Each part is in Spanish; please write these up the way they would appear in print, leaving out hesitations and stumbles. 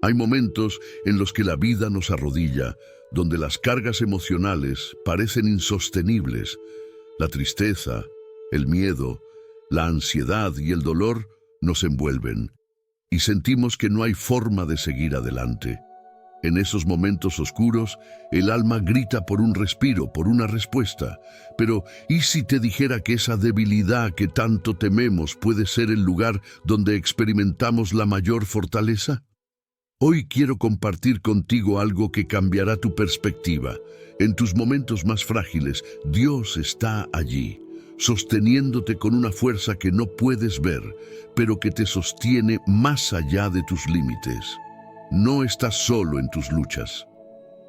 Hay momentos en los que la vida nos arrodilla, donde las cargas emocionales parecen insostenibles. La tristeza, el miedo, la ansiedad y el dolor nos envuelven y sentimos que no hay forma de seguir adelante. En esos momentos oscuros, el alma grita por un respiro, por una respuesta. Pero, ¿y si te dijera que esa debilidad que tanto tememos puede ser el lugar donde experimentamos la mayor fortaleza? Hoy quiero compartir contigo algo que cambiará tu perspectiva. En tus momentos más frágiles, Dios está allí, sosteniéndote con una fuerza que no puedes ver, pero que te sostiene más allá de tus límites. No estás solo en tus luchas.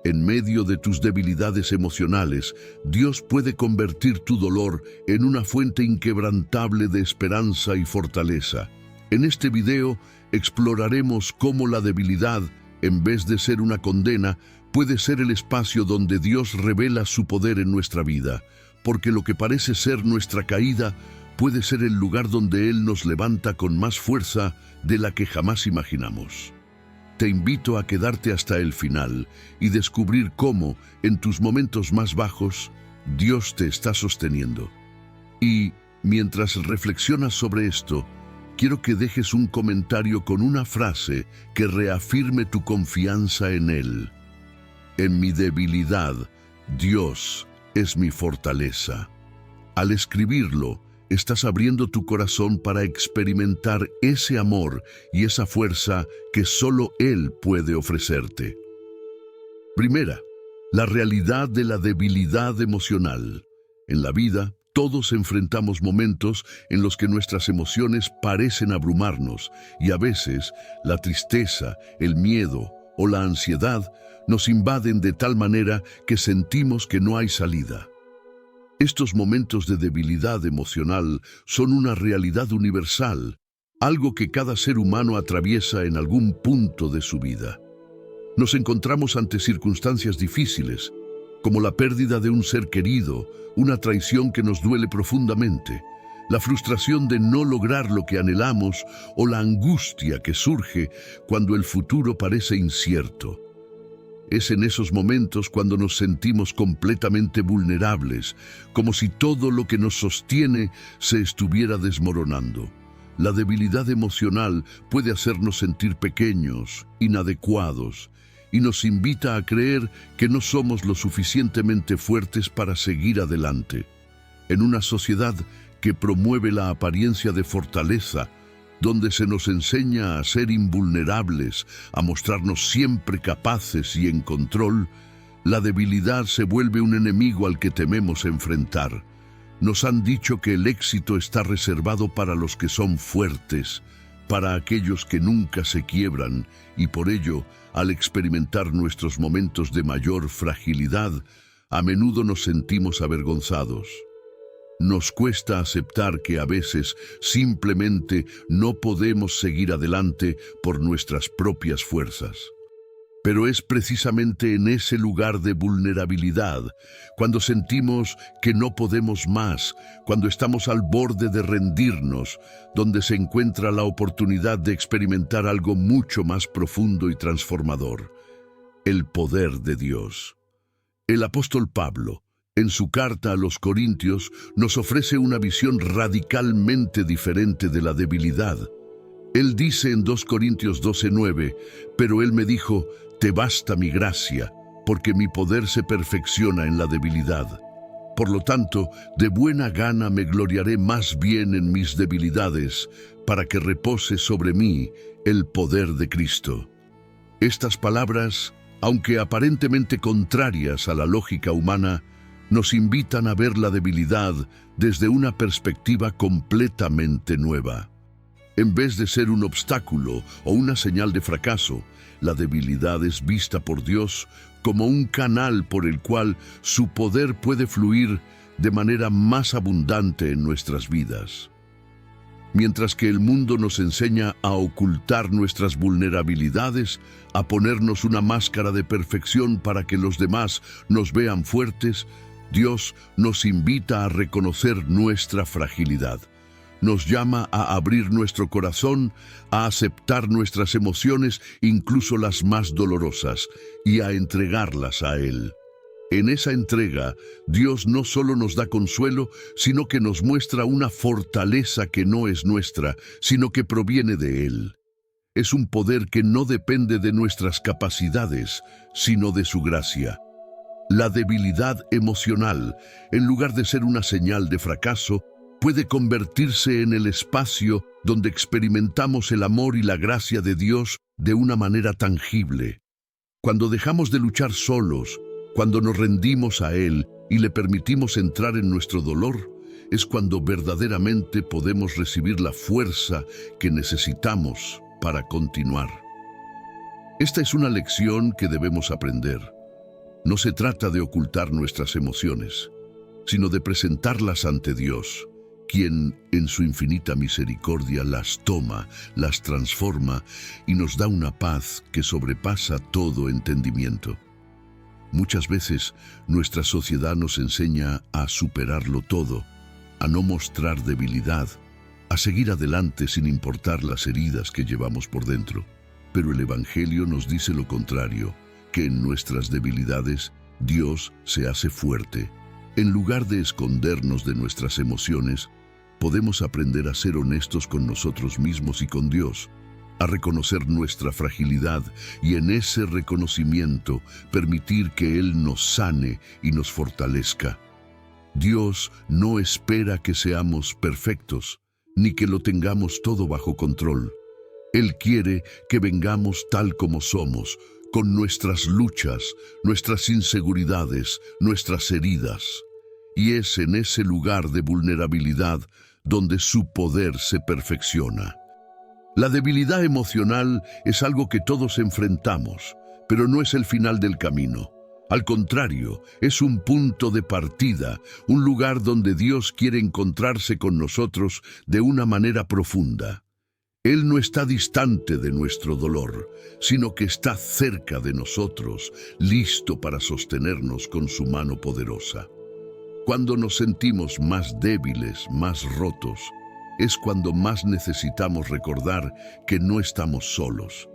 En medio de tus debilidades emocionales, Dios puede convertir tu dolor en una fuente inquebrantable de esperanza y fortaleza. En este video exploraremos cómo la debilidad, en vez de ser una condena, puede ser el espacio donde Dios revela su poder en nuestra vida, porque lo que parece ser nuestra caída puede ser el lugar donde Él nos levanta con más fuerza de la que jamás imaginamos. Te invito a quedarte hasta el final y descubrir cómo, en tus momentos más bajos, Dios te está sosteniendo. Y, mientras reflexionas sobre esto, quiero que dejes un comentario con una frase que reafirme tu confianza en Él. En mi debilidad, Dios es mi fortaleza. Al escribirlo, estás abriendo tu corazón para experimentar ese amor y esa fuerza que solo Él puede ofrecerte. Primera, la realidad de la debilidad emocional. En la vida, todos enfrentamos momentos en los que nuestras emociones parecen abrumarnos y a veces la tristeza, el miedo o la ansiedad nos invaden de tal manera que sentimos que no hay salida. Estos momentos de debilidad emocional son una realidad universal, algo que cada ser humano atraviesa en algún punto de su vida. Nos encontramos ante circunstancias difíciles, como la pérdida de un ser querido, una traición que nos duele profundamente, la frustración de no lograr lo que anhelamos o la angustia que surge cuando el futuro parece incierto. Es en esos momentos cuando nos sentimos completamente vulnerables, como si todo lo que nos sostiene se estuviera desmoronando. La debilidad emocional puede hacernos sentir pequeños, inadecuados, y nos invita a creer que no somos lo suficientemente fuertes para seguir adelante. En una sociedad que promueve la apariencia de fortaleza, donde se nos enseña a ser invulnerables, a mostrarnos siempre capaces y en control, la debilidad se vuelve un enemigo al que tememos enfrentar. Nos han dicho que el éxito está reservado para los que son fuertes, para aquellos que nunca se quiebran, y por ello, al experimentar nuestros momentos de mayor fragilidad, a menudo nos sentimos avergonzados. Nos cuesta aceptar que a veces simplemente no podemos seguir adelante por nuestras propias fuerzas. Pero es precisamente en ese lugar de vulnerabilidad, cuando sentimos que no podemos más, cuando estamos al borde de rendirnos, donde se encuentra la oportunidad de experimentar algo mucho más profundo y transformador: el poder de Dios. El apóstol Pablo, en su carta a los Corintios, nos ofrece una visión radicalmente diferente de la debilidad. Él dice en 2 Corintios 12:9, pero Él me dijo: te basta mi gracia, porque mi poder se perfecciona en la debilidad. Por lo tanto, de buena gana me gloriaré más bien en mis debilidades, para que repose sobre mí el poder de Cristo. Estas palabras, aunque aparentemente contrarias a la lógica humana, nos invitan a ver la debilidad desde una perspectiva completamente nueva. En vez de ser un obstáculo o una señal de fracaso, la debilidad es vista por Dios como un canal por el cual su poder puede fluir de manera más abundante en nuestras vidas. Mientras que el mundo nos enseña a ocultar nuestras vulnerabilidades, a ponernos una máscara de perfección para que los demás nos vean fuertes, Dios nos invita a reconocer nuestra fragilidad. Nos llama a abrir nuestro corazón, a aceptar nuestras emociones, incluso las más dolorosas, y a entregarlas a Él. En esa entrega, Dios no solo nos da consuelo, sino que nos muestra una fortaleza que no es nuestra, sino que proviene de Él. Es un poder que no depende de nuestras capacidades, sino de su gracia. La debilidad emocional, en lugar de ser una señal de fracaso, puede convertirse en el espacio donde experimentamos el amor y la gracia de Dios de una manera tangible. Cuando dejamos de luchar solos, cuando nos rendimos a Él y le permitimos entrar en nuestro dolor, es cuando verdaderamente podemos recibir la fuerza que necesitamos para continuar. Esta es una lección que debemos aprender. No se trata de ocultar nuestras emociones, sino de presentarlas ante Dios, quien en su infinita misericordia las toma, las transforma y nos da una paz que sobrepasa todo entendimiento. Muchas veces nuestra sociedad nos enseña a superarlo todo, a no mostrar debilidad, a seguir adelante sin importar las heridas que llevamos por dentro. Pero el Evangelio nos dice lo contrario, que en nuestras debilidades Dios se hace fuerte. En lugar de escondernos de nuestras emociones, podemos aprender a ser honestos con nosotros mismos y con Dios, a reconocer nuestra fragilidad y en ese reconocimiento permitir que Él nos sane y nos fortalezca. Dios no espera que seamos perfectos, ni que lo tengamos todo bajo control. Él quiere que vengamos tal como somos, con nuestras luchas, nuestras inseguridades, nuestras heridas. Y es en ese lugar de vulnerabilidad donde su poder se perfecciona. La debilidad emocional es algo que todos enfrentamos, pero no es el final del camino. Al contrario, es un punto de partida, un lugar donde Dios quiere encontrarse con nosotros de una manera profunda. Él no está distante de nuestro dolor, sino que está cerca de nosotros, listo para sostenernos con su mano poderosa. Cuando nos sentimos más débiles, más rotos, es cuando más necesitamos recordar que no estamos solos.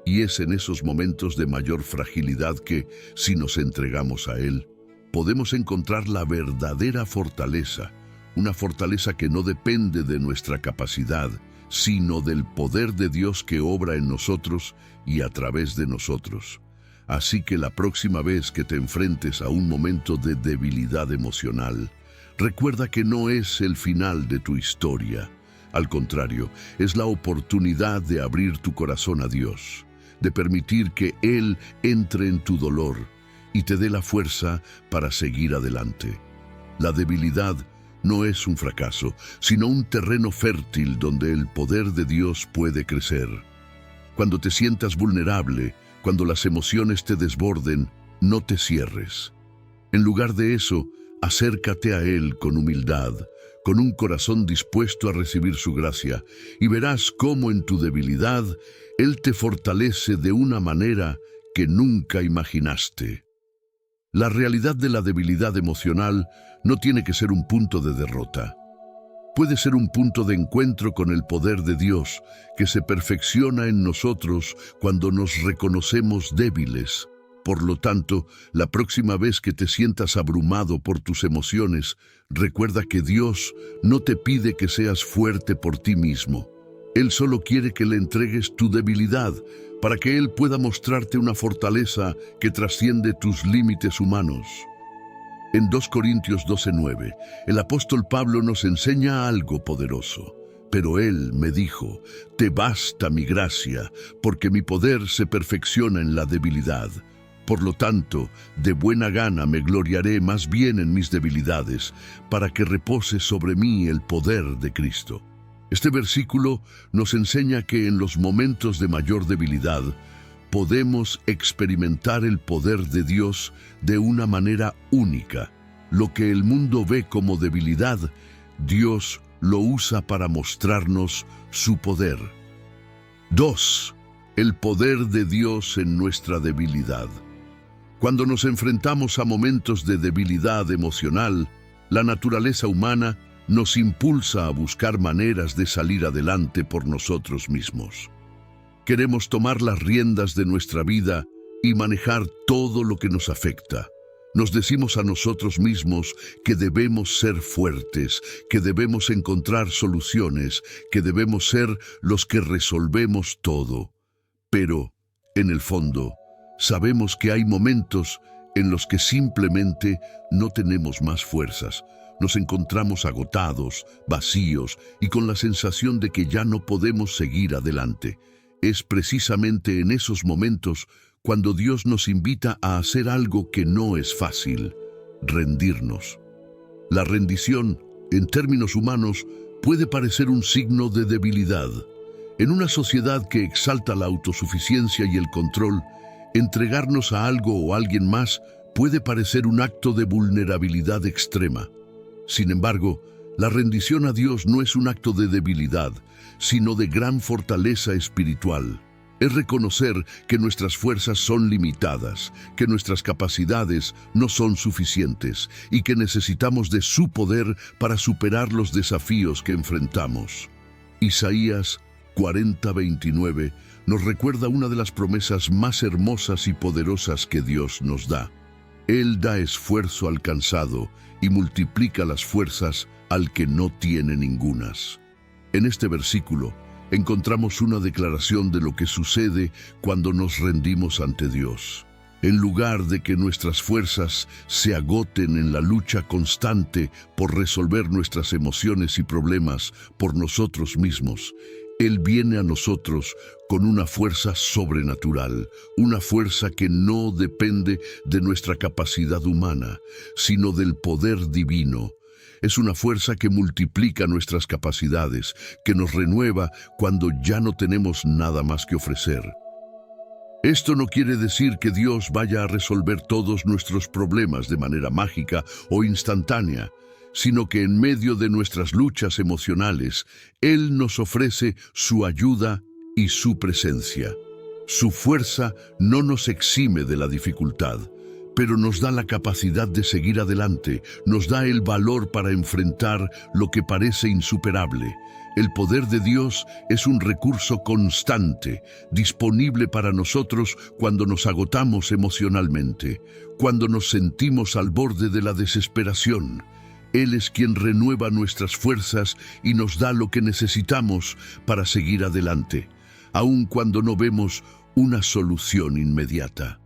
Y es en esos momentos de mayor fragilidad que, si nos entregamos a Él, podemos encontrar la verdadera fortaleza, una fortaleza que no depende de nuestra capacidad, sino del poder de Dios que obra en nosotros y a través de nosotros. Así que la próxima vez que te enfrentes a un momento de debilidad emocional, recuerda que no es el final de tu historia. Al contrario, es la oportunidad de abrir tu corazón a Dios, de permitir que Él entre en tu dolor y te dé la fuerza para seguir adelante. La debilidad no es un fracaso, sino un terreno fértil donde el poder de Dios puede crecer. Cuando te sientas vulnerable, cuando las emociones te desborden, no te cierres. En lugar de eso, acércate a Él con humildad, con un corazón dispuesto a recibir su gracia, y verás cómo en tu debilidad Él te fortalece de una manera que nunca imaginaste. La realidad de la debilidad emocional no tiene que ser un punto de derrota. Puede ser un punto de encuentro con el poder de Dios que se perfecciona en nosotros cuando nos reconocemos débiles. Por lo tanto, la próxima vez que te sientas abrumado por tus emociones, recuerda que Dios no te pide que seas fuerte por ti mismo. Él solo quiere que le entregues tu debilidad para que Él pueda mostrarte una fortaleza que trasciende tus límites humanos. En 2 Corintios 12:9, el apóstol Pablo nos enseña algo poderoso. Pero Él me dijo, te basta mi gracia, porque mi poder se perfecciona en la debilidad. Por lo tanto, de buena gana me gloriaré más bien en mis debilidades, para que repose sobre mí el poder de Cristo. Este versículo nos enseña que en los momentos de mayor debilidad, podemos experimentar el poder de Dios de una manera única. Lo que el mundo ve como debilidad, Dios lo usa para mostrarnos su poder. 2. El poder de Dios en nuestra debilidad. Cuando nos enfrentamos a momentos de debilidad emocional, la naturaleza humana nos impulsa a buscar maneras de salir adelante por nosotros mismos. Queremos tomar las riendas de nuestra vida y manejar todo lo que nos afecta. Nos decimos a nosotros mismos que debemos ser fuertes, que debemos encontrar soluciones, que debemos ser los que resolvemos todo. Pero, en el fondo, sabemos que hay momentos en los que simplemente no tenemos más fuerzas. Nos encontramos agotados, vacíos y con la sensación de que ya no podemos seguir adelante. Es precisamente en esos momentos cuando Dios nos invita a hacer algo que no es fácil: rendirnos. La rendición, en términos humanos, puede parecer un signo de debilidad. En una sociedad que exalta la autosuficiencia y el control, entregarnos a algo o a alguien más puede parecer un acto de vulnerabilidad extrema. Sin embargo, la rendición a Dios no es un acto de debilidad, sino de gran fortaleza espiritual. Es reconocer que nuestras fuerzas son limitadas, que nuestras capacidades no son suficientes y que necesitamos de su poder para superar los desafíos que enfrentamos. Isaías 40:29 nos recuerda una de las promesas más hermosas y poderosas que Dios nos da. Él da esfuerzo al cansado y multiplica las fuerzas al que no tiene ningunas. En este versículo encontramos una declaración de lo que sucede cuando nos rendimos ante Dios. En lugar de que nuestras fuerzas se agoten en la lucha constante por resolver nuestras emociones y problemas por nosotros mismos, Él viene a nosotros con una fuerza sobrenatural, una fuerza que no depende de nuestra capacidad humana, sino del poder divino. Es una fuerza que multiplica nuestras capacidades, que nos renueva cuando ya no tenemos nada más que ofrecer. Esto no quiere decir que Dios vaya a resolver todos nuestros problemas de manera mágica o instantánea, sino que en medio de nuestras luchas emocionales, Él nos ofrece su ayuda y su presencia. Su fuerza no nos exime de la dificultad, pero nos da la capacidad de seguir adelante, nos da el valor para enfrentar lo que parece insuperable. El poder de Dios es un recurso constante, disponible para nosotros cuando nos agotamos emocionalmente, cuando nos sentimos al borde de la desesperación. Él es quien renueva nuestras fuerzas y nos da lo que necesitamos para seguir adelante, aun cuando no vemos una solución inmediata.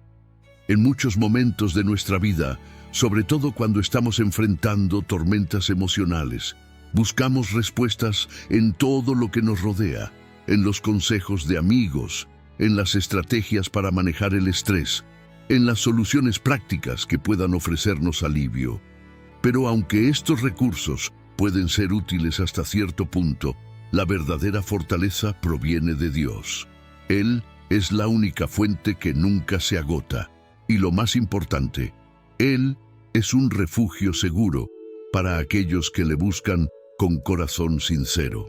En muchos momentos de nuestra vida, sobre todo cuando estamos enfrentando tormentas emocionales, buscamos respuestas en todo lo que nos rodea, en los consejos de amigos, en las estrategias para manejar el estrés, en las soluciones prácticas que puedan ofrecernos alivio. Pero aunque estos recursos pueden ser útiles hasta cierto punto, la verdadera fortaleza proviene de Dios. Él es la única fuente que nunca se agota. Y lo más importante, Él es un refugio seguro para aquellos que le buscan con corazón sincero.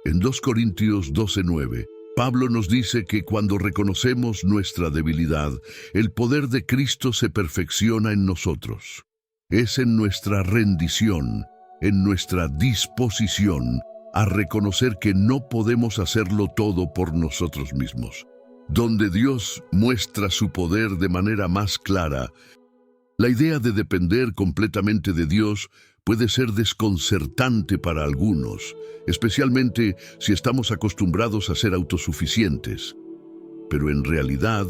En 2 Corintios 12:9, Pablo nos dice que cuando reconocemos nuestra debilidad, el poder de Cristo se perfecciona en nosotros. Es en nuestra rendición, en nuestra disposición a reconocer que no podemos hacerlo todo por nosotros mismos, donde Dios muestra su poder de manera más clara. La idea de depender completamente de Dios puede ser desconcertante para algunos, especialmente si estamos acostumbrados a ser autosuficientes. Pero en realidad,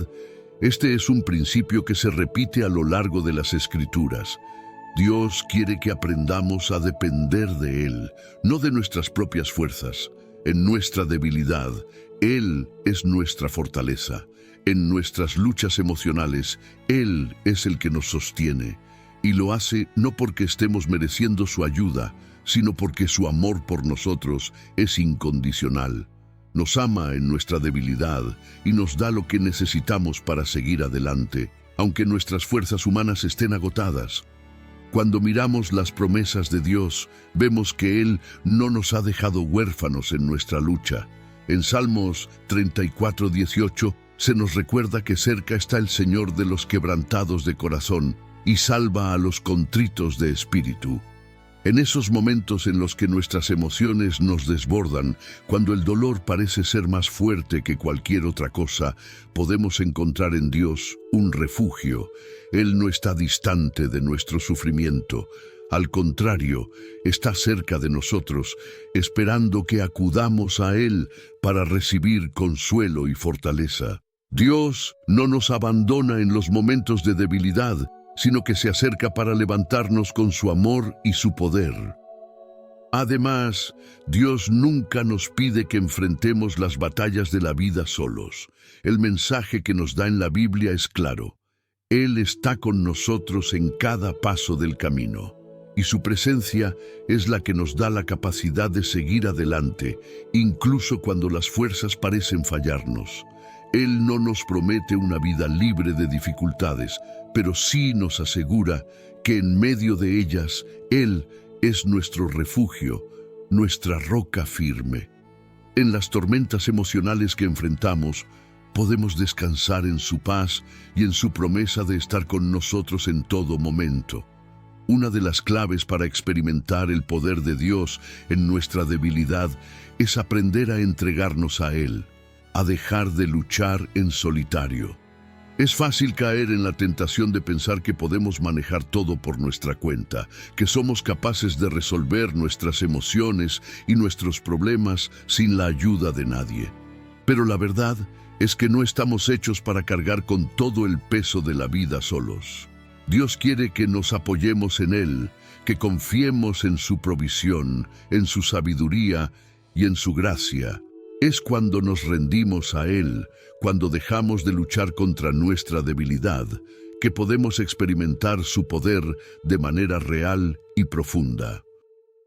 este es un principio que se repite a lo largo de las Escrituras. Dios quiere que aprendamos a depender de Él, no de nuestras propias fuerzas. En nuestra debilidad, Él es nuestra fortaleza. En nuestras luchas emocionales, Él es el que nos sostiene. Y lo hace no porque estemos mereciendo su ayuda, sino porque su amor por nosotros es incondicional. Nos ama en nuestra debilidad y nos da lo que necesitamos para seguir adelante, aunque nuestras fuerzas humanas estén agotadas. Cuando miramos las promesas de Dios, vemos que Él no nos ha dejado huérfanos en nuestra lucha. En Salmos 34:18 se nos recuerda que cerca está el Señor de los quebrantados de corazón y salva a los contritos de espíritu. En esos momentos en los que nuestras emociones nos desbordan, cuando el dolor parece ser más fuerte que cualquier otra cosa, podemos encontrar en Dios un refugio. Él no está distante de nuestro sufrimiento. Al contrario, está cerca de nosotros, esperando que acudamos a Él para recibir consuelo y fortaleza. Dios no nos abandona en los momentos de debilidad, sino que se acerca para levantarnos con su amor y su poder. Además, Dios nunca nos pide que enfrentemos las batallas de la vida solos. El mensaje que nos da en la Biblia es claro. Él está con nosotros en cada paso del camino, y su presencia es la que nos da la capacidad de seguir adelante, incluso cuando las fuerzas parecen fallarnos. Él no nos promete una vida libre de dificultades, pero sí nos asegura que en medio de ellas, Él es nuestro refugio, nuestra roca firme. En las tormentas emocionales que enfrentamos, podemos descansar en su paz y en su promesa de estar con nosotros en todo momento. Una de las claves para experimentar el poder de Dios en nuestra debilidad es aprender a entregarnos a Él, a dejar de luchar en solitario. Es fácil caer en la tentación de pensar que podemos manejar todo por nuestra cuenta, que somos capaces de resolver nuestras emociones y nuestros problemas sin la ayuda de nadie. Pero la verdad es que no estamos hechos para cargar con todo el peso de la vida solos. Dios quiere que nos apoyemos en Él, que confiemos en su provisión, en su sabiduría y en su gracia. Es cuando nos rendimos a Él, cuando dejamos de luchar contra nuestra debilidad, que podemos experimentar su poder de manera real y profunda.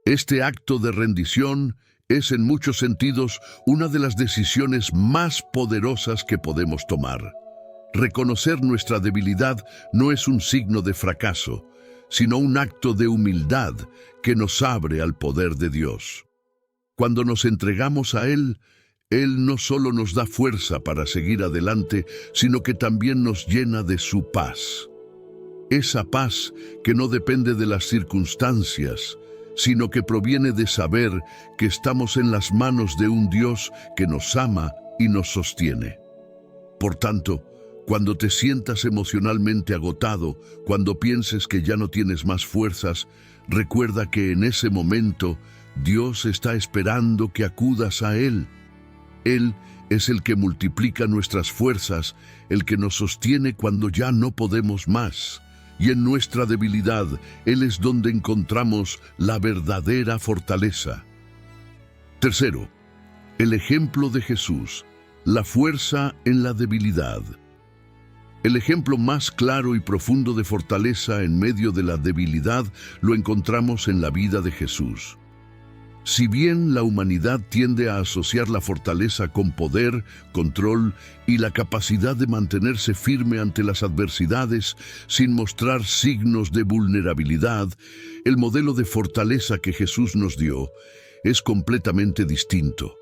Este acto de rendición es en muchos sentidos una de las decisiones más poderosas que podemos tomar. Reconocer nuestra debilidad no es un signo de fracaso, sino un acto de humildad que nos abre al poder de Dios. Cuando nos entregamos a Él no solo nos da fuerza para seguir adelante, sino que también nos llena de su paz. Esa paz que no depende de las circunstancias, sino que proviene de saber que estamos en las manos de un Dios que nos ama y nos sostiene. Por tanto, cuando te sientas emocionalmente agotado, cuando pienses que ya no tienes más fuerzas, recuerda que en ese momento Dios está esperando que acudas a Él. Él es el que multiplica nuestras fuerzas, el que nos sostiene cuando ya no podemos más. Y en nuestra debilidad, Él es donde encontramos la verdadera fortaleza. Tercero, el ejemplo de Jesús, la fuerza en la debilidad. El ejemplo más claro y profundo de fortaleza en medio de la debilidad lo encontramos en la vida de Jesús. Si bien la humanidad tiende a asociar la fortaleza con poder, control y la capacidad de mantenerse firme ante las adversidades sin mostrar signos de vulnerabilidad, el modelo de fortaleza que Jesús nos dio es completamente distinto.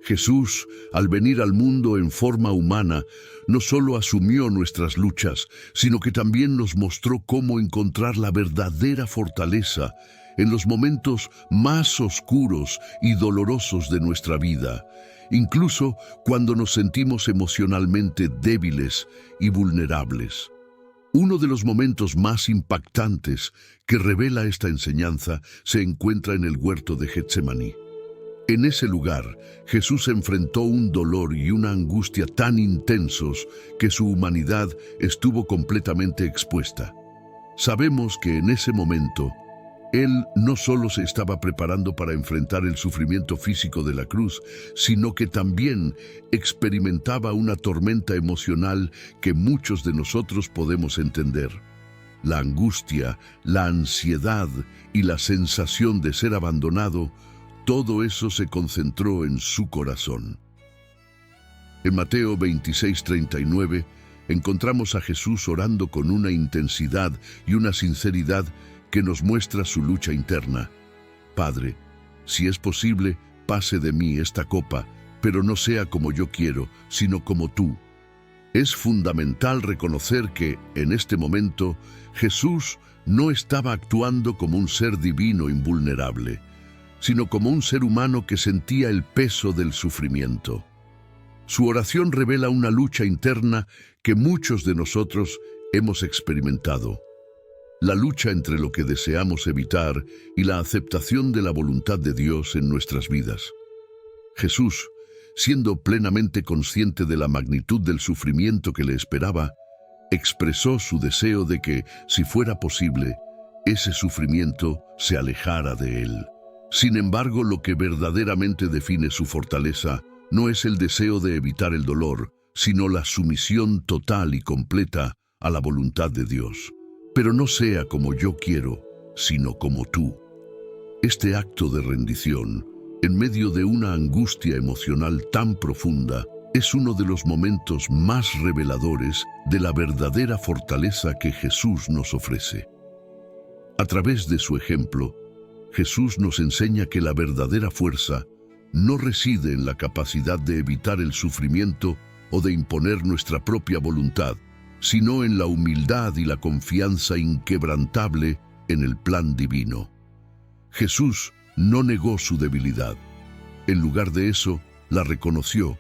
Jesús, al venir al mundo en forma humana, no solo asumió nuestras luchas, sino que también nos mostró cómo encontrar la verdadera fortaleza en los momentos más oscuros y dolorosos de nuestra vida, incluso cuando nos sentimos emocionalmente débiles y vulnerables. Uno de los momentos más impactantes que revela esta enseñanza se encuentra en el huerto de Getsemaní. En ese lugar, Jesús enfrentó un dolor y una angustia tan intensos que su humanidad estuvo completamente expuesta. Sabemos que en ese momento, Él no solo se estaba preparando para enfrentar el sufrimiento físico de la cruz, sino que también experimentaba una tormenta emocional que muchos de nosotros podemos entender. La angustia, la ansiedad y la sensación de ser abandonado, todo eso se concentró en su corazón. En Mateo 26:39 encontramos a Jesús orando con una intensidad y una sinceridad que nos muestra su lucha interna. Padre, si es posible, pase de mí esta copa, pero no sea como yo quiero, sino como tú. Es fundamental reconocer que, en este momento, Jesús no estaba actuando como un ser divino invulnerable, sino como un ser humano que sentía el peso del sufrimiento. Su oración revela una lucha interna que muchos de nosotros hemos experimentado. La lucha entre lo que deseamos evitar y la aceptación de la voluntad de Dios en nuestras vidas. Jesús, siendo plenamente consciente de la magnitud del sufrimiento que le esperaba, expresó su deseo de que, si fuera posible, ese sufrimiento se alejara de él. Sin embargo, lo que verdaderamente define su fortaleza no es el deseo de evitar el dolor, sino la sumisión total y completa a la voluntad de Dios. Pero no sea como yo quiero, sino como tú. Este acto de rendición, en medio de una angustia emocional tan profunda, es uno de los momentos más reveladores de la verdadera fortaleza que Jesús nos ofrece. A través de su ejemplo, Jesús nos enseña que la verdadera fuerza no reside en la capacidad de evitar el sufrimiento o de imponer nuestra propia voluntad, sino en la humildad y la confianza inquebrantable en el plan divino. Jesús no negó su debilidad. En lugar de eso, la reconoció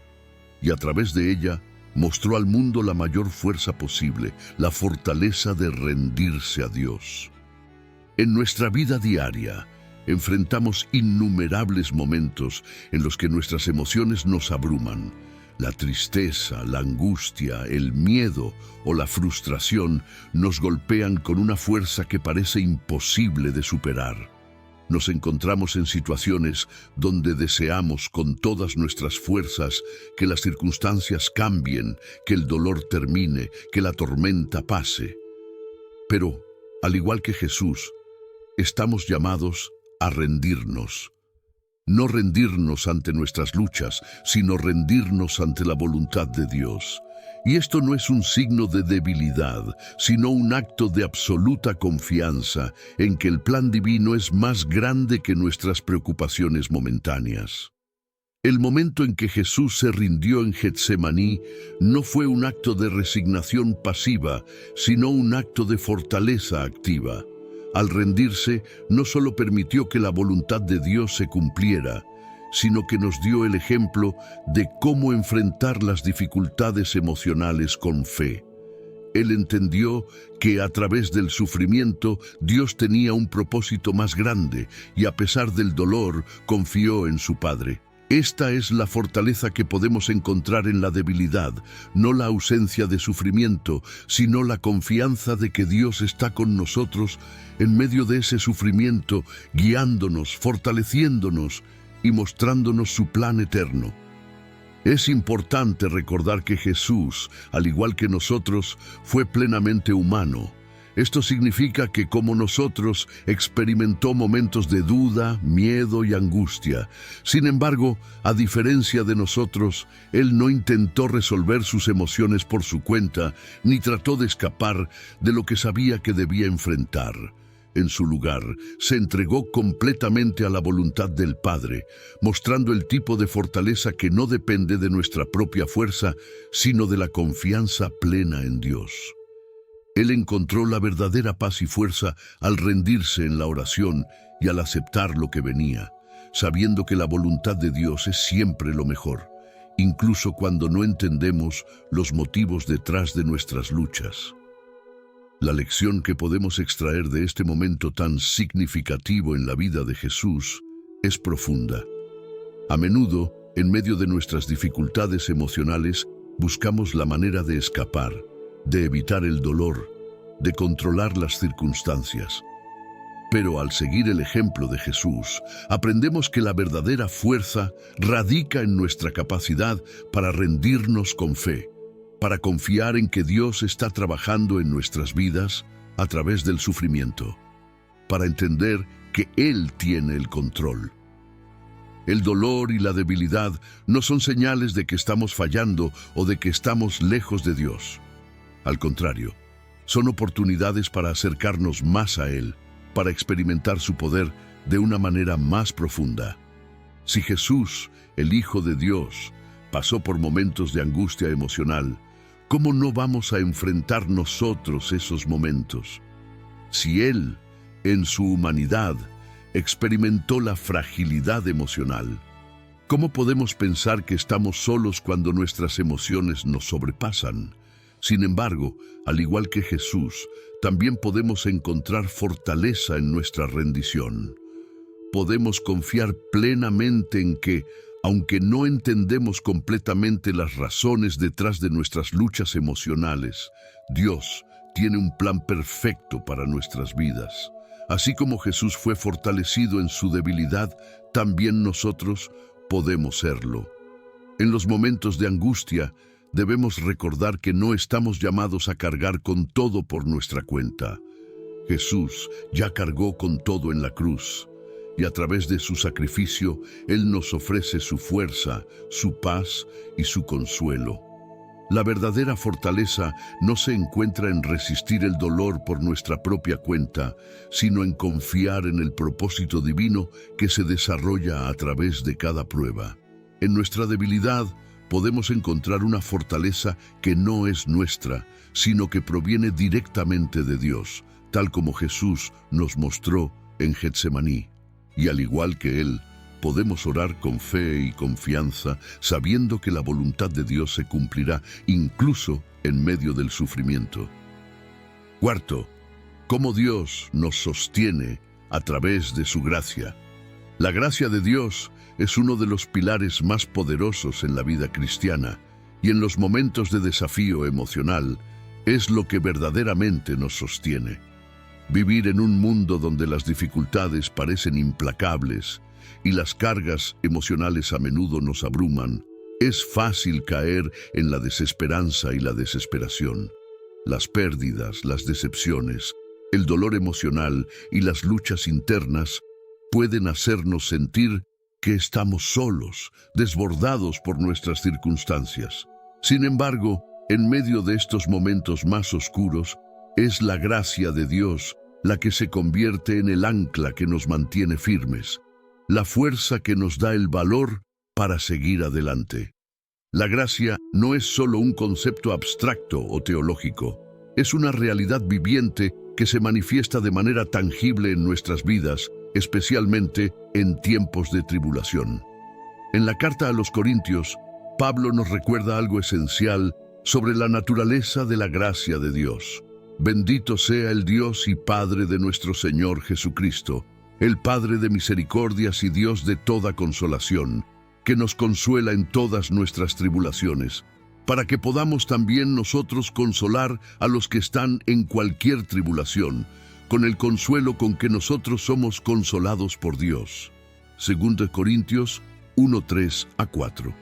y a través de ella mostró al mundo la mayor fuerza posible, la fortaleza de rendirse a Dios. En nuestra vida diaria, enfrentamos innumerables momentos en los que nuestras emociones nos abruman. La tristeza, la angustia, el miedo o la frustración nos golpean con una fuerza que parece imposible de superar. Nos encontramos en situaciones donde deseamos con todas nuestras fuerzas que las circunstancias cambien, que el dolor termine, que la tormenta pase. Pero, al igual que Jesús, estamos llamados a rendirnos. No rendirnos ante nuestras luchas, sino rendirnos ante la voluntad de Dios. Y esto no es un signo de debilidad, sino un acto de absoluta confianza en que el plan divino es más grande que nuestras preocupaciones momentáneas. El momento en que Jesús se rindió en Getsemaní no fue un acto de resignación pasiva, sino un acto de fortaleza activa. Al rendirse, no solo permitió que la voluntad de Dios se cumpliera, sino que nos dio el ejemplo de cómo enfrentar las dificultades emocionales con fe. Él entendió que a través del sufrimiento Dios tenía un propósito más grande y a pesar del dolor confió en su Padre. Esta es la fortaleza que podemos encontrar en la debilidad, no la ausencia de sufrimiento, sino la confianza de que Dios está con nosotros en medio de ese sufrimiento, guiándonos, fortaleciéndonos y mostrándonos su plan eterno. Es importante recordar que Jesús, al igual que nosotros, fue plenamente humano. Esto significa que, como nosotros, experimentó momentos de duda, miedo y angustia. Sin embargo, a diferencia de nosotros, Él no intentó resolver sus emociones por su cuenta, ni trató de escapar de lo que sabía que debía enfrentar. En su lugar, se entregó completamente a la voluntad del Padre, mostrando el tipo de fortaleza que no depende de nuestra propia fuerza, sino de la confianza plena en Dios. Él encontró la verdadera paz y fuerza al rendirse en la oración y al aceptar lo que venía, sabiendo que la voluntad de Dios es siempre lo mejor, incluso cuando no entendemos los motivos detrás de nuestras luchas. La lección que podemos extraer de este momento tan significativo en la vida de Jesús es profunda. A menudo, en medio de nuestras dificultades emocionales, buscamos la manera de escapar, de evitar el dolor, de controlar las circunstancias. Pero al seguir el ejemplo de Jesús, aprendemos que la verdadera fuerza radica en nuestra capacidad para rendirnos con fe, para confiar en que Dios está trabajando en nuestras vidas a través del sufrimiento, para entender que Él tiene el control. El dolor y la debilidad no son señales de que estamos fallando o de que estamos lejos de Dios. Al contrario, son oportunidades para acercarnos más a Él, para experimentar su poder de una manera más profunda. Si Jesús, el Hijo de Dios, pasó por momentos de angustia emocional, ¿cómo no vamos a enfrentar nosotros esos momentos? Si Él, en su humanidad, experimentó la fragilidad emocional, ¿cómo podemos pensar que estamos solos cuando nuestras emociones nos sobrepasan? Sin embargo, al igual que Jesús, también podemos encontrar fortaleza en nuestra rendición. Podemos confiar plenamente en que, aunque no entendemos completamente las razones detrás de nuestras luchas emocionales, Dios tiene un plan perfecto para nuestras vidas. Así como Jesús fue fortalecido en su debilidad, también nosotros podemos serlo. En los momentos de angustia, debemos recordar que no estamos llamados a cargar con todo por nuestra cuenta. Jesús ya cargó con todo en la cruz, y a través de su sacrificio, Él nos ofrece su fuerza, su paz y su consuelo. La verdadera fortaleza no se encuentra en resistir el dolor por nuestra propia cuenta, sino en confiar en el propósito divino que se desarrolla a través de cada prueba. En nuestra debilidad podemos encontrar una fortaleza que no es nuestra, sino que proviene directamente de Dios, tal como Jesús nos mostró en Getsemaní. Y al igual que Él, podemos orar con fe y confianza, sabiendo que la voluntad de Dios se cumplirá incluso en medio del sufrimiento. Cuarto, cómo Dios nos sostiene a través de su gracia. La gracia de Dios es uno de los pilares más poderosos en la vida cristiana, y en los momentos de desafío emocional es lo que verdaderamente nos sostiene. Vivir en un mundo donde las dificultades parecen implacables y las cargas emocionales a menudo nos abruman, es fácil caer en la desesperanza y la desesperación. Las pérdidas, las decepciones, el dolor emocional y las luchas internas pueden hacernos sentir que estamos solos, desbordados por nuestras circunstancias. Sin embargo, en medio de estos momentos más oscuros, es la gracia de Dios la que se convierte en el ancla que nos mantiene firmes, la fuerza que nos da el valor para seguir adelante. La gracia no es solo un concepto abstracto o teológico, es una realidad viviente que se manifiesta de manera tangible en nuestras vidas, especialmente en tiempos de tribulación. En la carta a los Corintios, Pablo nos recuerda algo esencial sobre la naturaleza de la gracia de Dios. Bendito sea el Dios y Padre de nuestro Señor Jesucristo, el Padre de misericordias y Dios de toda consolación, que nos consuela en todas nuestras tribulaciones, para que podamos también nosotros consolar a los que están en cualquier tribulación, con el consuelo con que nosotros somos consolados por Dios. 2 Corintios 1:3-4.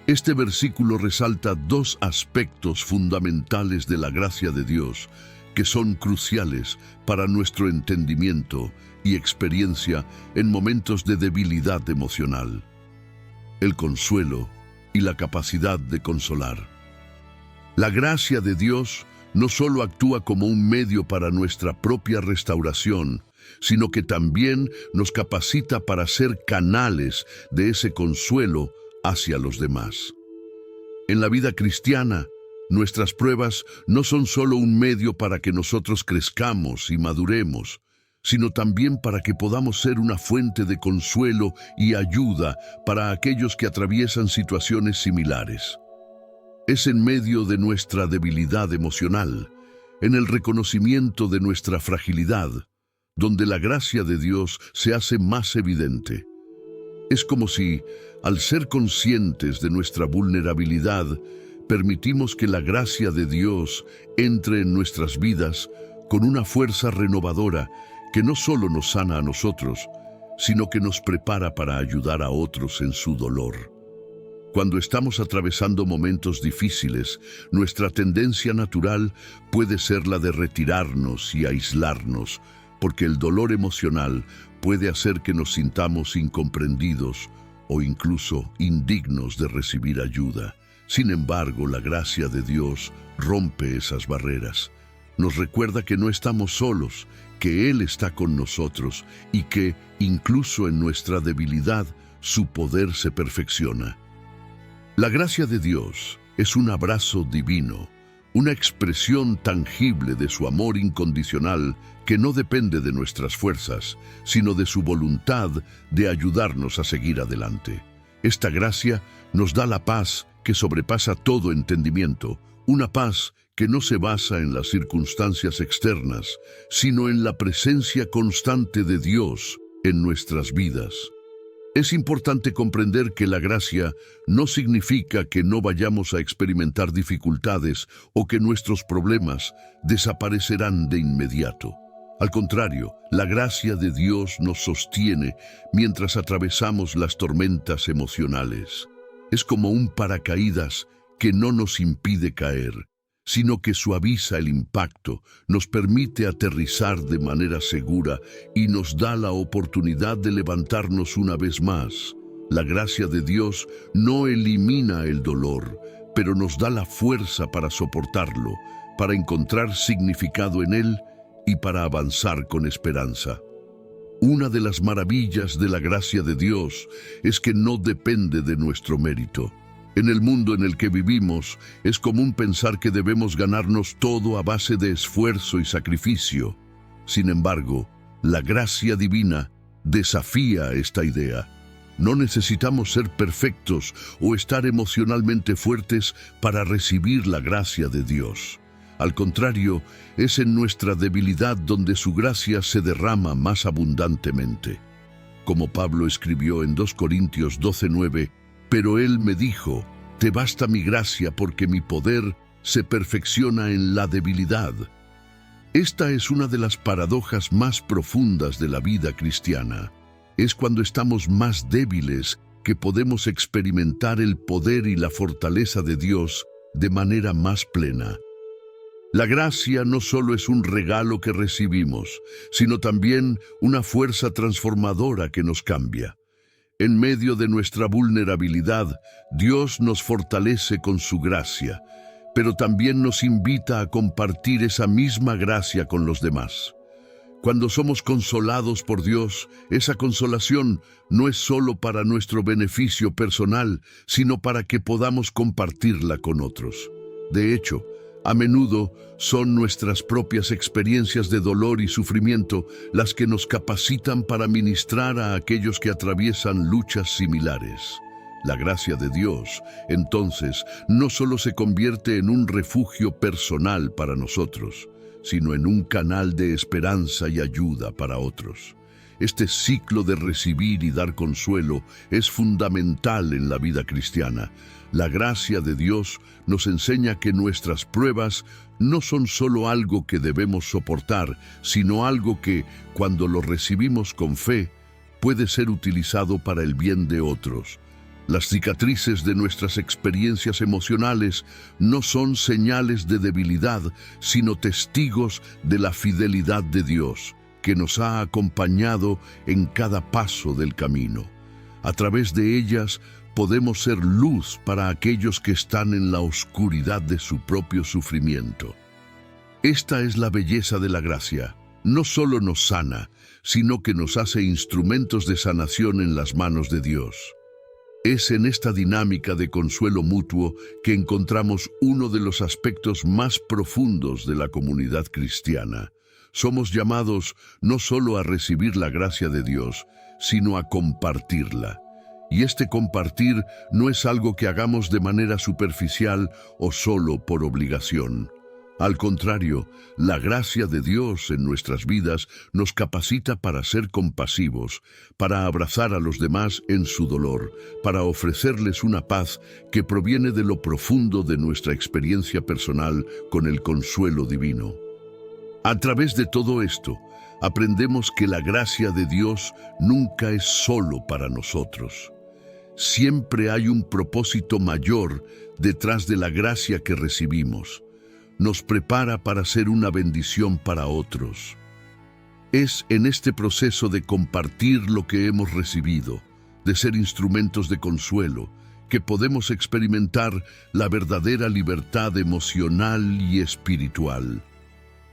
Este versículo resalta dos aspectos fundamentales de la gracia de Dios que son cruciales para nuestro entendimiento y experiencia en momentos de debilidad emocional: el consuelo y la capacidad de consolar. La gracia de Dios no solo actúa como un medio para nuestra propia restauración, sino que también nos capacita para ser canales de ese consuelo hacia los demás. En la vida cristiana, nuestras pruebas no son solo un medio para que nosotros crezcamos y maduremos, sino también para que podamos ser una fuente de consuelo y ayuda para aquellos que atraviesan situaciones similares. Es en medio de nuestra debilidad emocional, en el reconocimiento de nuestra fragilidad, donde la gracia de Dios se hace más evidente. Es como si, al ser conscientes de nuestra vulnerabilidad, permitimos que la gracia de Dios entre en nuestras vidas con una fuerza renovadora que no solo nos sana a nosotros, sino que nos prepara para ayudar a otros en su dolor. Cuando estamos atravesando momentos difíciles, nuestra tendencia natural puede ser la de retirarnos y aislarnos, porque el dolor emocional puede hacer que nos sintamos incomprendidos o incluso indignos de recibir ayuda. Sin embargo, la gracia de Dios rompe esas barreras. Nos recuerda que no estamos solos, que Él está con nosotros y que, incluso en nuestra debilidad, su poder se perfecciona. La gracia de Dios es un abrazo divino, una expresión tangible de su amor incondicional que no depende de nuestras fuerzas, sino de su voluntad de ayudarnos a seguir adelante. Esta gracia nos da la paz que sobrepasa todo entendimiento, una paz que no se basa en las circunstancias externas, sino en la presencia constante de Dios en nuestras vidas. Es importante comprender que la gracia no significa que no vayamos a experimentar dificultades o que nuestros problemas desaparecerán de inmediato. Al contrario, la gracia de Dios nos sostiene mientras atravesamos las tormentas emocionales. Es como un paracaídas que no nos impide caer, sino que suaviza el impacto, nos permite aterrizar de manera segura y nos da la oportunidad de levantarnos una vez más. La gracia de Dios no elimina el dolor, pero nos da la fuerza para soportarlo, para encontrar significado en él y para avanzar con esperanza. Una de las maravillas de la gracia de Dios es que no depende de nuestro mérito. En el mundo en el que vivimos, es común pensar que debemos ganarnos todo a base de esfuerzo y sacrificio. Sin embargo, la gracia divina desafía esta idea. No necesitamos ser perfectos o estar emocionalmente fuertes para recibir la gracia de Dios. Al contrario, es en nuestra debilidad donde su gracia se derrama más abundantemente. Como Pablo escribió en 2 Corintios 12:9, pero él me dijo, te basta mi gracia porque mi poder se perfecciona en la debilidad. Esta es una de las paradojas más profundas de la vida cristiana. Es cuando estamos más débiles que podemos experimentar el poder y la fortaleza de Dios de manera más plena. La gracia no solo es un regalo que recibimos, sino también una fuerza transformadora que nos cambia. En medio de nuestra vulnerabilidad, Dios nos fortalece con su gracia, pero también nos invita a compartir esa misma gracia con los demás. Cuando somos consolados por Dios, esa consolación no es solo para nuestro beneficio personal, sino para que podamos compartirla con otros. De hecho, a menudo son nuestras propias experiencias de dolor y sufrimiento las que nos capacitan para ministrar a aquellos que atraviesan luchas similares. La gracia de Dios, entonces, no solo se convierte en un refugio personal para nosotros, sino en un canal de esperanza y ayuda para otros. Este ciclo de recibir y dar consuelo es fundamental en la vida cristiana. La gracia de Dios nos enseña que nuestras pruebas no son solo algo que debemos soportar, sino algo que, cuando lo recibimos con fe, puede ser utilizado para el bien de otros. Las cicatrices de nuestras experiencias emocionales no son señales de debilidad, sino testigos de la fidelidad de Dios, que nos ha acompañado en cada paso del camino. A través de ellas podemos ser luz para aquellos que están en la oscuridad de su propio sufrimiento. Esta es la belleza de la gracia. No solo nos sana, sino que nos hace instrumentos de sanación en las manos de Dios. Es en esta dinámica de consuelo mutuo que encontramos uno de los aspectos más profundos de la comunidad cristiana. Somos llamados no solo a recibir la gracia de Dios, sino a compartirla. Y este compartir no es algo que hagamos de manera superficial o solo por obligación. Al contrario, la gracia de Dios en nuestras vidas nos capacita para ser compasivos, para abrazar a los demás en su dolor, para ofrecerles una paz que proviene de lo profundo de nuestra experiencia personal con el consuelo divino. A través de todo esto, aprendemos que la gracia de Dios nunca es solo para nosotros. Siempre hay un propósito mayor detrás de la gracia que recibimos. Nos prepara para ser una bendición para otros. Es en este proceso de compartir lo que hemos recibido, de ser instrumentos de consuelo, que podemos experimentar la verdadera libertad emocional y espiritual.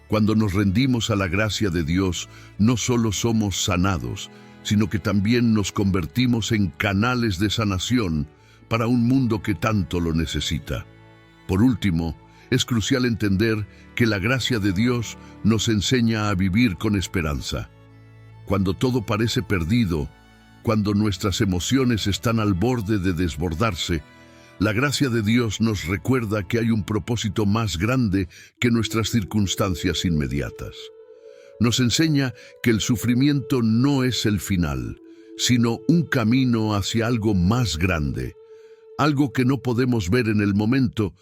Cuando nos rendimos a la gracia de Dios, no solo somos sanados, sino que también nos convertimos en canales de sanación para un mundo que tanto lo necesita. Por último, es crucial entender que la gracia de Dios nos enseña a vivir con esperanza. Cuando todo parece perdido, cuando nuestras emociones están al borde de desbordarse, la gracia de Dios nos recuerda que hay un propósito más grande que nuestras circunstancias inmediatas. Nos enseña que el sufrimiento no es el final, sino un camino hacia algo más grande, algo que no podemos ver en el momento,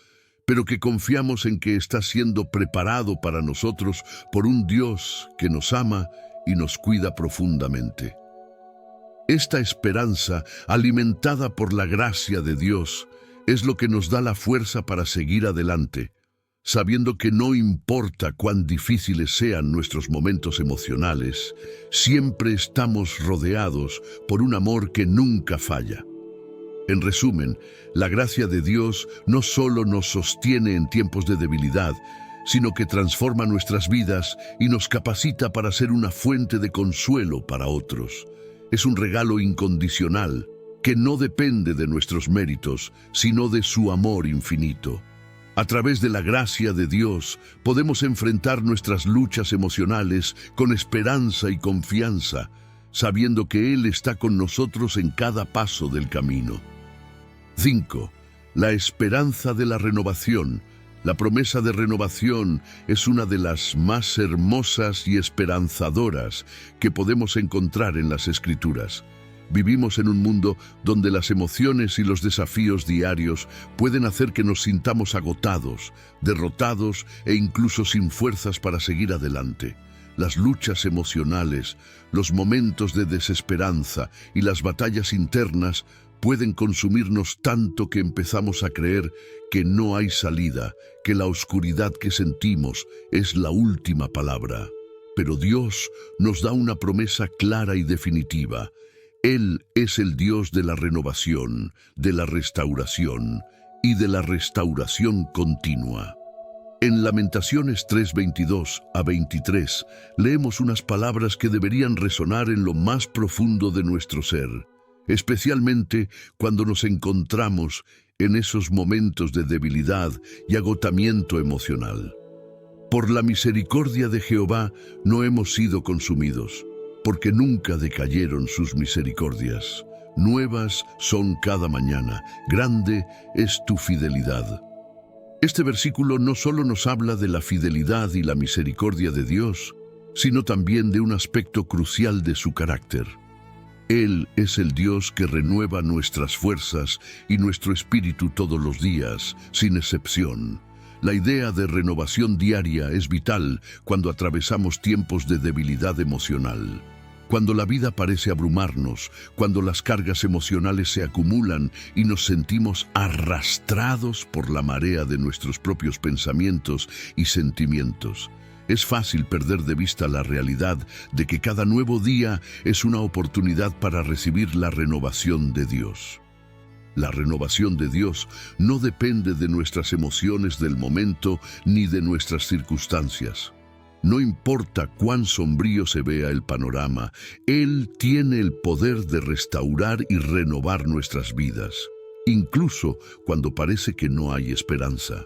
pero que confiamos en que está siendo preparado para nosotros por un Dios que nos ama y nos cuida profundamente. Esta esperanza, alimentada por la gracia de Dios, es lo que nos da la fuerza para seguir adelante, sabiendo que no importa cuán difíciles sean nuestros momentos emocionales, siempre estamos rodeados por un amor que nunca falla. En resumen, la gracia de Dios no solo nos sostiene en tiempos de debilidad, sino que transforma nuestras vidas y nos capacita para ser una fuente de consuelo para otros. Es un regalo incondicional que no depende de nuestros méritos, sino de su amor infinito. A través de la gracia de Dios podemos enfrentar nuestras luchas emocionales con esperanza y confianza, sabiendo que Él está con nosotros en cada paso del camino. 5. La esperanza de la renovación. La promesa de renovación es una de las más hermosas y esperanzadoras que podemos encontrar en las Escrituras. Vivimos en un mundo donde las emociones y los desafíos diarios pueden hacer que nos sintamos agotados, derrotados e incluso sin fuerzas para seguir adelante. Las luchas emocionales, los momentos de desesperanza y las batallas internas pueden consumirnos tanto que empezamos a creer que no hay salida, que la oscuridad que sentimos es la última palabra. Pero Dios nos da una promesa clara y definitiva. Él es el Dios de la renovación, de la restauración y de la restauración continua. En Lamentaciones 3:22 a 23 leemos unas palabras que deberían resonar en lo más profundo de nuestro ser, especialmente cuando nos encontramos en esos momentos de debilidad y agotamiento emocional. Por la misericordia de Jehová no hemos sido consumidos, porque nunca decayeron sus misericordias. Nuevas son cada mañana, grande es tu fidelidad. Este versículo no solo nos habla de la fidelidad y la misericordia de Dios, sino también de un aspecto crucial de su carácter. Él es el Dios que renueva nuestras fuerzas y nuestro espíritu todos los días, sin excepción. La idea de renovación diaria es vital cuando atravesamos tiempos de debilidad emocional. Cuando la vida parece abrumarnos, cuando las cargas emocionales se acumulan y nos sentimos arrastrados por la marea de nuestros propios pensamientos y sentimientos. Es fácil perder de vista la realidad de que cada nuevo día es una oportunidad para recibir la renovación de Dios. La renovación de Dios no depende de nuestras emociones del momento ni de nuestras circunstancias. No importa cuán sombrío se vea el panorama, Él tiene el poder de restaurar y renovar nuestras vidas, incluso cuando parece que no hay esperanza.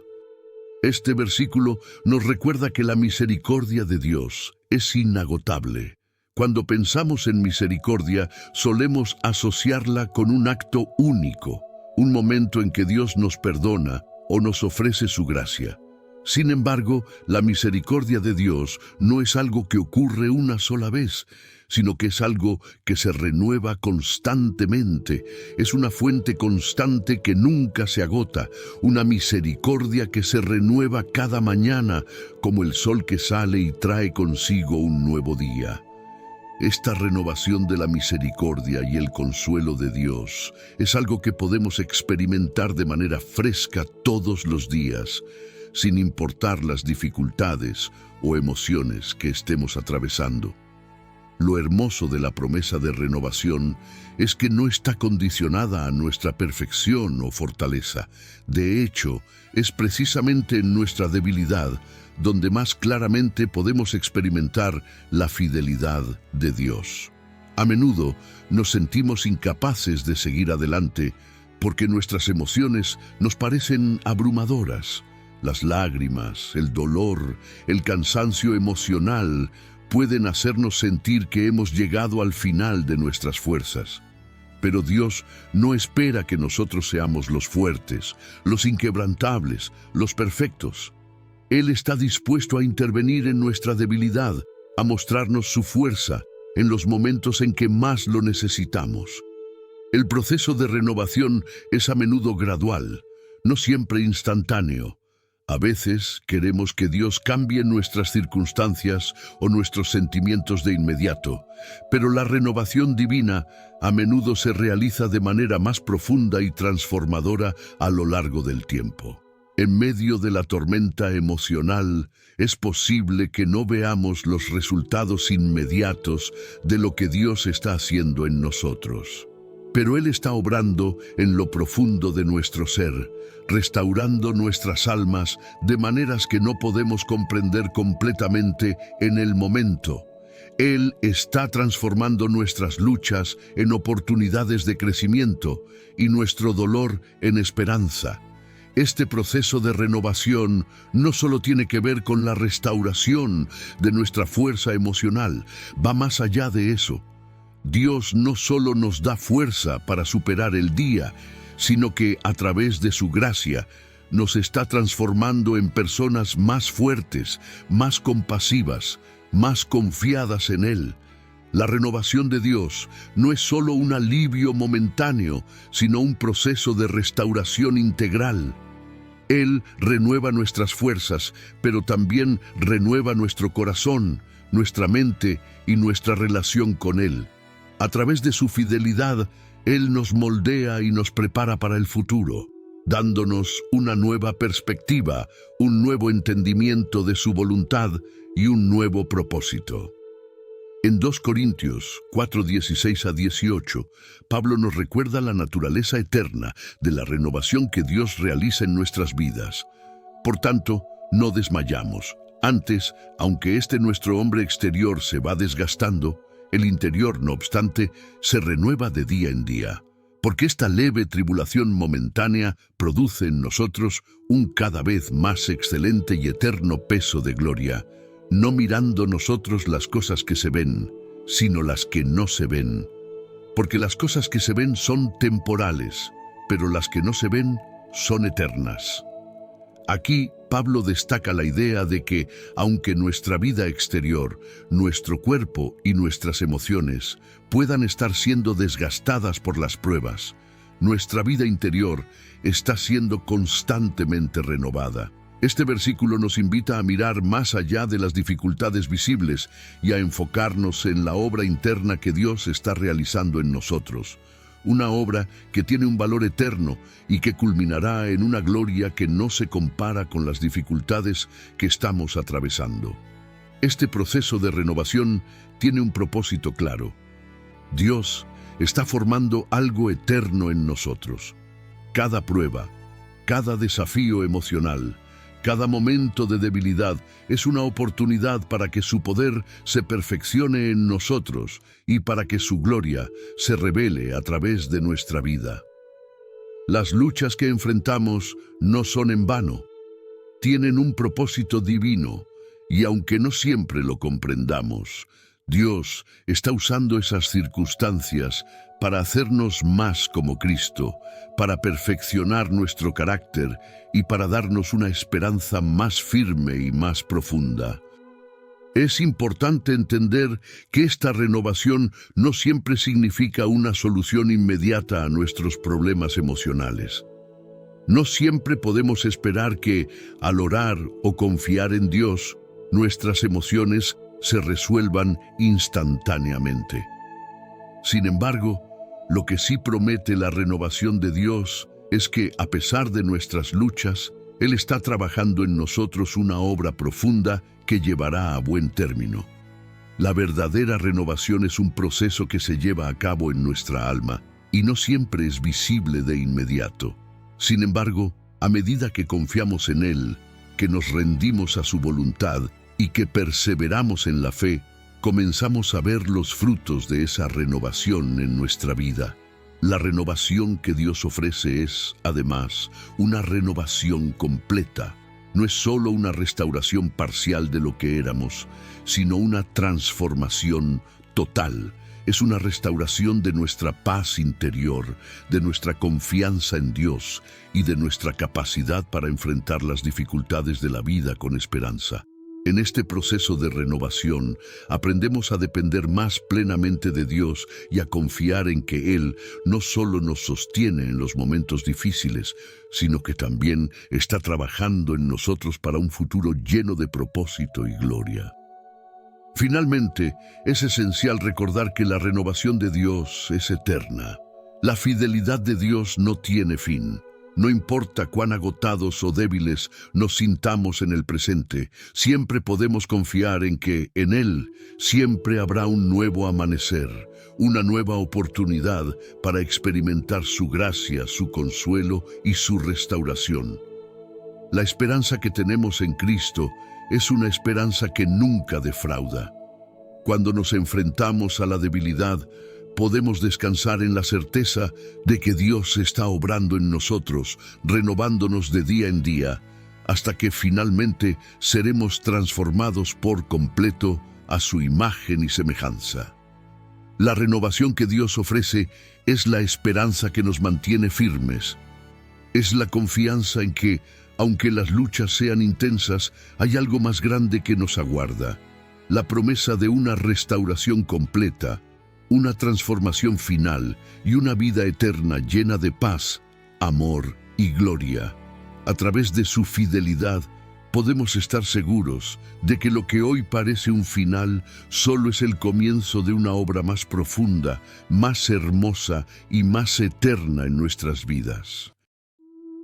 Este versículo nos recuerda que la misericordia de Dios es inagotable. Cuando pensamos en misericordia, solemos asociarla con un acto único, un momento en que Dios nos perdona o nos ofrece su gracia. Sin embargo, la misericordia de Dios no es algo que ocurre una sola vez, sino que es algo que se renueva constantemente. Es una fuente constante que nunca se agota, una misericordia que se renueva cada mañana, como el sol que sale y trae consigo un nuevo día. Esta renovación de la misericordia y el consuelo de Dios es algo que podemos experimentar de manera fresca todos los días, sin importar las dificultades o emociones que estemos atravesando. Lo hermoso de la promesa de renovación es que no está condicionada a nuestra perfección o fortaleza. De hecho, es precisamente en nuestra debilidad donde más claramente podemos experimentar la fidelidad de Dios. A menudo nos sentimos incapaces de seguir adelante, porque nuestras emociones nos parecen abrumadoras. Las lágrimas, el dolor, el cansancio emocional pueden hacernos sentir que hemos llegado al final de nuestras fuerzas. Pero Dios no espera que nosotros seamos los fuertes, los inquebrantables, los perfectos. Él está dispuesto a intervenir en nuestra debilidad, a mostrarnos su fuerza en los momentos en que más lo necesitamos. El proceso de renovación es a menudo gradual, no siempre instantáneo. A veces queremos que Dios cambie nuestras circunstancias o nuestros sentimientos de inmediato, pero la renovación divina a menudo se realiza de manera más profunda y transformadora a lo largo del tiempo. En medio de la tormenta emocional, es posible que no veamos los resultados inmediatos de lo que Dios está haciendo en nosotros. Pero Él está obrando en lo profundo de nuestro ser, restaurando nuestras almas de maneras que no podemos comprender completamente en el momento. Él está transformando nuestras luchas en oportunidades de crecimiento y nuestro dolor en esperanza. Este proceso de renovación no solo tiene que ver con la restauración de nuestra fuerza emocional, va más allá de eso. Dios no solo nos da fuerza para superar el día, sino que a través de su gracia nos está transformando en personas más fuertes, más compasivas, más confiadas en Él. La renovación de Dios no es solo un alivio momentáneo, sino un proceso de restauración integral. Él renueva nuestras fuerzas, pero también renueva nuestro corazón, nuestra mente y nuestra relación con Él. A través de su fidelidad, Él nos moldea y nos prepara para el futuro, dándonos una nueva perspectiva, un nuevo entendimiento de su voluntad y un nuevo propósito. En 2 Corintios 4:16-18, Pablo nos recuerda la naturaleza eterna de la renovación que Dios realiza en nuestras vidas. Por tanto, no desmayamos. Antes, aunque nuestro hombre exterior se va desgastando, el interior, no obstante, se renueva de día en día, porque esta leve tribulación momentánea produce en nosotros un cada vez más excelente y eterno peso de gloria, no mirando nosotros las cosas que se ven, sino las que no se ven. Porque las cosas que se ven son temporales, pero las que no se ven son eternas. Aquí Pablo destaca la idea de que, aunque nuestra vida exterior, nuestro cuerpo y nuestras emociones puedan estar siendo desgastadas por las pruebas, nuestra vida interior está siendo constantemente renovada. Este versículo nos invita a mirar más allá de las dificultades visibles y a enfocarnos en la obra interna que Dios está realizando en nosotros. Una obra que tiene un valor eterno y que culminará en una gloria que no se compara con las dificultades que estamos atravesando. Este proceso de renovación tiene un propósito claro. Dios está formando algo eterno en nosotros. Cada prueba, cada desafío emocional, cada momento de debilidad es una oportunidad para que su poder se perfeccione en nosotros y para que su gloria se revele a través de nuestra vida. Las luchas que enfrentamos no son en vano, tienen un propósito divino y aunque no siempre lo comprendamos, Dios está usando esas circunstancias para hacernos más como Cristo, para perfeccionar nuestro carácter y para darnos una esperanza más firme y más profunda. Es importante entender que esta renovación no siempre significa una solución inmediata a nuestros problemas emocionales. No siempre podemos esperar que, al orar o confiar en Dios, nuestras emociones se resuelvan instantáneamente. Sin embargo, lo que sí promete la renovación de Dios es que, a pesar de nuestras luchas, Él está trabajando en nosotros una obra profunda que llevará a buen término. La verdadera renovación es un proceso que se lleva a cabo en nuestra alma y no siempre es visible de inmediato. Sin embargo, a medida que confiamos en Él, que nos rendimos a su voluntad y que perseveramos en la fe, comenzamos a ver los frutos de esa renovación en nuestra vida. La renovación que Dios ofrece es, además, una renovación completa. No es solo una restauración parcial de lo que éramos, sino una transformación total. Es una restauración de nuestra paz interior, de nuestra confianza en Dios y de nuestra capacidad para enfrentar las dificultades de la vida con esperanza. En este proceso de renovación, aprendemos a depender más plenamente de Dios y a confiar en que Él no solo nos sostiene en los momentos difíciles, sino que también está trabajando en nosotros para un futuro lleno de propósito y gloria. Finalmente, es esencial recordar que la renovación de Dios es eterna. La fidelidad de Dios no tiene fin. No importa cuán agotados o débiles nos sintamos en el presente, siempre podemos confiar en que en Él siempre habrá un nuevo amanecer, una nueva oportunidad para experimentar su gracia, su consuelo y su restauración. La esperanza que tenemos en Cristo es una esperanza que nunca defrauda. Cuando nos enfrentamos a la debilidad, podemos descansar en la certeza de que Dios está obrando en nosotros, renovándonos de día en día, hasta que finalmente seremos transformados por completo a su imagen y semejanza. La renovación que Dios ofrece es la esperanza que nos mantiene firmes. Es la confianza en que, aunque las luchas sean intensas, hay algo más grande que nos aguarda. La promesa de una restauración completa, una transformación final y una vida eterna llena de paz, amor y gloria. A través de su fidelidad, podemos estar seguros de que lo que hoy parece un final solo es el comienzo de una obra más profunda, más hermosa y más eterna en nuestras vidas.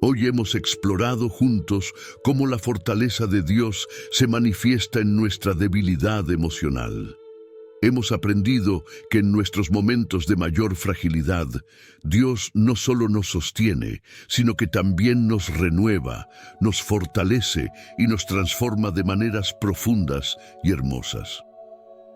Hoy hemos explorado juntos cómo la fortaleza de Dios se manifiesta en nuestra debilidad emocional. Hemos aprendido que en nuestros momentos de mayor fragilidad, Dios no solo nos sostiene, sino que también nos renueva, nos fortalece y nos transforma de maneras profundas y hermosas.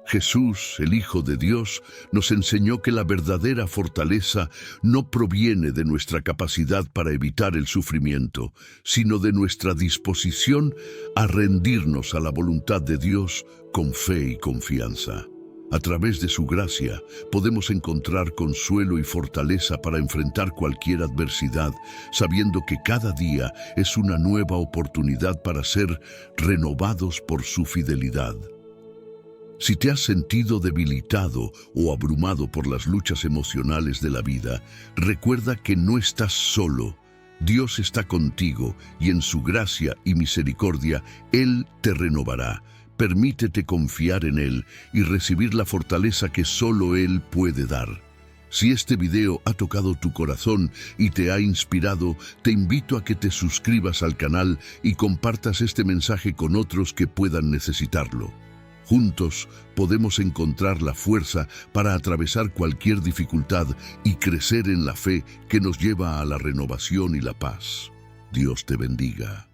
Jesús, el Hijo de Dios, nos enseñó que la verdadera fortaleza no proviene de nuestra capacidad para evitar el sufrimiento, sino de nuestra disposición a rendirnos a la voluntad de Dios con fe y confianza. A través de su gracia, podemos encontrar consuelo y fortaleza para enfrentar cualquier adversidad, sabiendo que cada día es una nueva oportunidad para ser renovados por su fidelidad. Si te has sentido debilitado o abrumado por las luchas emocionales de la vida, recuerda que no estás solo. Dios está contigo y en su gracia y misericordia, Él te renovará. Permítete confiar en Él y recibir la fortaleza que solo Él puede dar. Si este video ha tocado tu corazón y te ha inspirado, te invito a que te suscribas al canal y compartas este mensaje con otros que puedan necesitarlo. Juntos podemos encontrar la fuerza para atravesar cualquier dificultad y crecer en la fe que nos lleva a la renovación y la paz. Dios te bendiga.